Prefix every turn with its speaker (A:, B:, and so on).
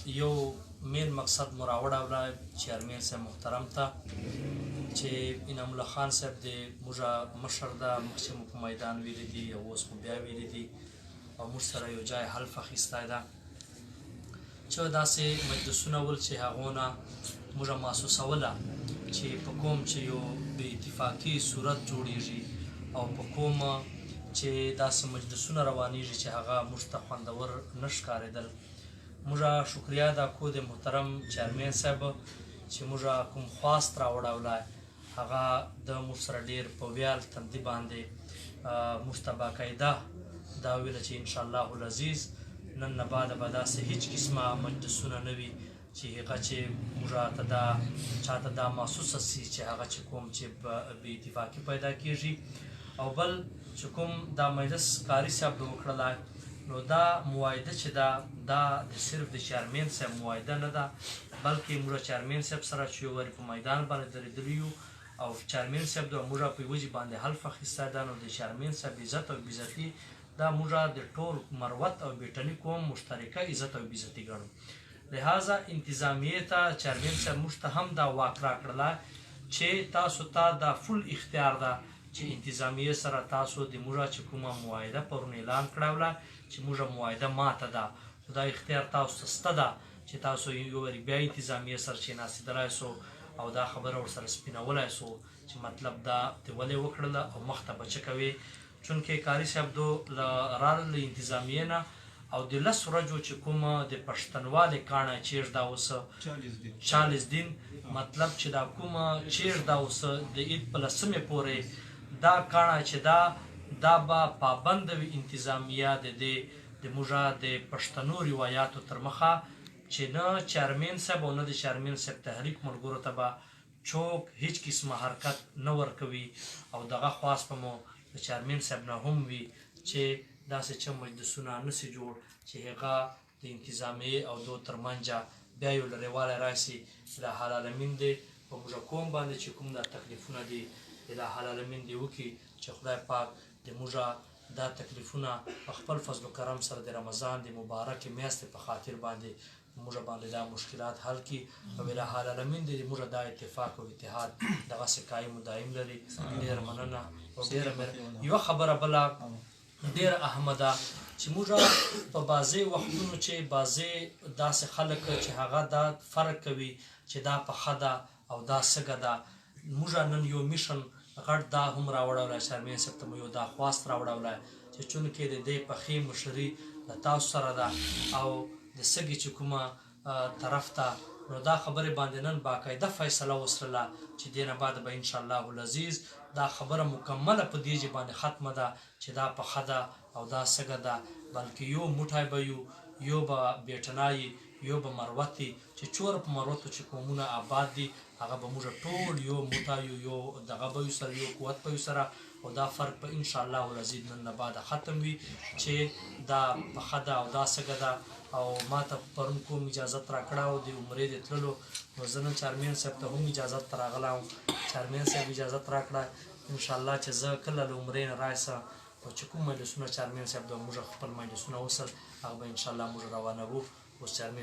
A: یو مین مقصد مو راوړی چیرمین صاحب محترم ته چې انعام الله خان صاحب د موږ مشر ده، مخکې مو په میدان ویلي دي او اوس مو بیا ویلي دي او موږ سره یو ځای حلف اخیستی ده چې داسې مجلسونه ول چې هغو نه موږ محسوسوله چې په کوم چې یو بې اتفاقي صورت جوړیږي او په کوم چې داسې مجلسونه روانیږي چې هغه موږ ته خوندور نه ښکارېدل. موږ شکریه ادا کوو د محترم چیرمین صاحب چې موږ کوم خواست راوړولی هغه د موږ سره ډېر په ویال تندي باندې موږ ته باقاعده دا ویله چې انشاءالله العزیز نن نه بعده به داسې هېڅ قسمه مجلسونه نه وي چې هغه چې موږ ته دا چاته دا محسوسه سي چې هغه چې کوم چې بې اتفاقي پیدا کېږي. او بل چې کوم دا مجلس قاري صاحب د وکړلی نو دا معاهده چې دا د صرف د چیرمین صاحب معاهده نه ده بلکې موږ چیرمین صاحب سره چې یو وارې په میدان باندې درېدلي یو او چیرمین صاحب د موږ په یوه باندې حلف اخیستی ده نو د چیرمین صاحب عزت او بېعزتي دا موږ د ټول مروت او بیټني قوم مشترکه عزت او بېعزتي ګڼو. لہذا انتظامیې ته چیرمین صاحب موږ ته هم دا واک راکړلی چې تاسو ته دا فل اختیار ده چې انتظامیې سره تاسو د موږ چې کومه معاهده پرون اعلان کړی وله چې موږ معاهده ماته ده دا اختیار تاسو ته شته ده چې تاسو یو وارې بیا انتظامیې سره کېناستېدلی سو او دا خبره ورسره سپینولی سو چې مطلب دا دې ولې وکړله او مخته به څه کوې. چونکې قاري صاحب دو راغلل له انتظامیې نه او د 10 ورځو چې کومه د پښتنوالې کاڼه چیر دا اوس 40 دین مطلب چې دا کومه چیر دا اوس د عید په 10مې پورې دا کاڼه چې دا به پابند وي انتظامیه د موږ د پښتنو روایاتو تر مخه چې نه چیرمین صاحب او نه د چیرمین صاحب تحریک ملګرو ته به څوک هیڅ قسمه حرکت نه ورکوي او دغه خواست به مو د چیرمین صاحب نه هم وي چې داسې څه مجلسونه نسي جوړ چې هغه د انتظامیې او دو ترمنځه بیا یو لرېوالی راشي. الهی العالمین دې په موږ قوم باندې چې کوم دا تکلیفونه دي الهی العالمین دې وکړي چې خدای پاک د موږ دا تکلیفونه په خپل فضل و کرم سره د رمضان د مبارکې میاشتې په خاطر باندې موږ باندې دا مشکلات حل کړي او الهی العالمین دې موږ دا اتفاق او اتحاد دغسې قایم و دایم لري. ډېره مننه او ډېره یوه خبره بله ډېره اهمه ده چې موږ په بعضې وختونو چې بعضې داسې خلک چې هغه دا فرق کوي چې دا پخه ده او دا سږه ده. موږ نن یو میشن غټ دا هم راوړولی چیرمین صاحب ته مو یو دا خواست راوړولی چې چونکې د دې پخې مشري د تاسو سره ده او د سږې چې کومه طرف ته نو دا خبرې باندې نن باقاعده فیصله وسرله چې دې نه بعد به انشاءالله العزیز دا خبره مکمله په دې باندې ختمه ده چې دا پخه ده او دا سږه ده بلکې یو موټی به یو به بیټنایي یو به مروتي چې چوره په مروتو چې قومونه آباد دي هغه به موږ ټول یو موټی یو دغه به یو سره یو قوت به یو سره او دا فرق به انشاءالله العزیز نن نه بعده ختم وي چې دا پخه ده او دا سږه ده. او ما ته پرون کوم اجازت راکړه او د عمرې د تللو نو زه نن چیرمین صاحب ته هم اجازت ته راغلی وم چیرمین صاحب اجازت راکړه انشاءالله چې زه کله له عمرې نه راشم او چې کوم مجلسونه چیرمین صاحب د موږ خپل مجلسونه وسل هغه به انشاءالله موږ روانوو. اوس چیرمین